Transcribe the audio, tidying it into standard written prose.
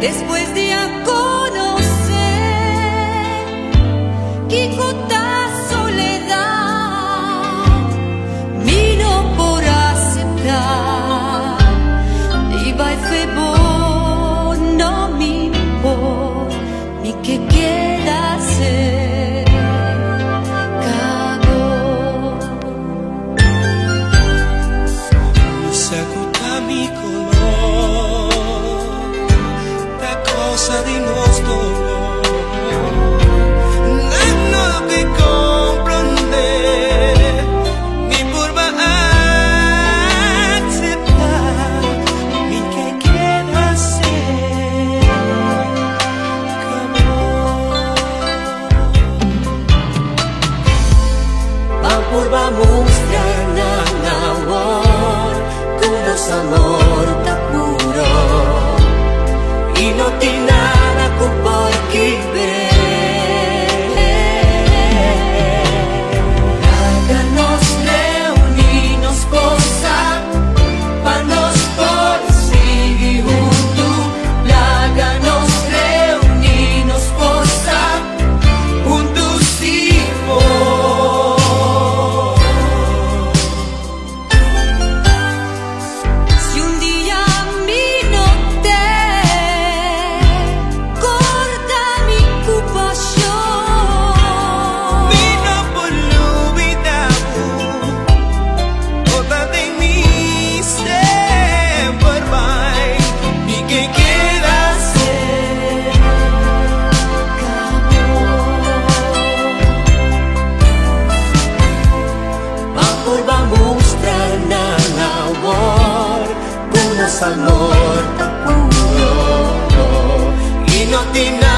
después de a conocer Quijota soledad, miro por aceptar iba y febo no me importa ni que quiera ser cago se acuta mi color da cosa di nostro no te comprender ni por va a aceptar ni que quiera ser por va mostrar na amor kunos amor ta puro y no tiene nada con por qué ver háganos reunirnos cosas pa nos por seguir juntos háganos reunirnos cosas juntos y amor tan puro y no tiene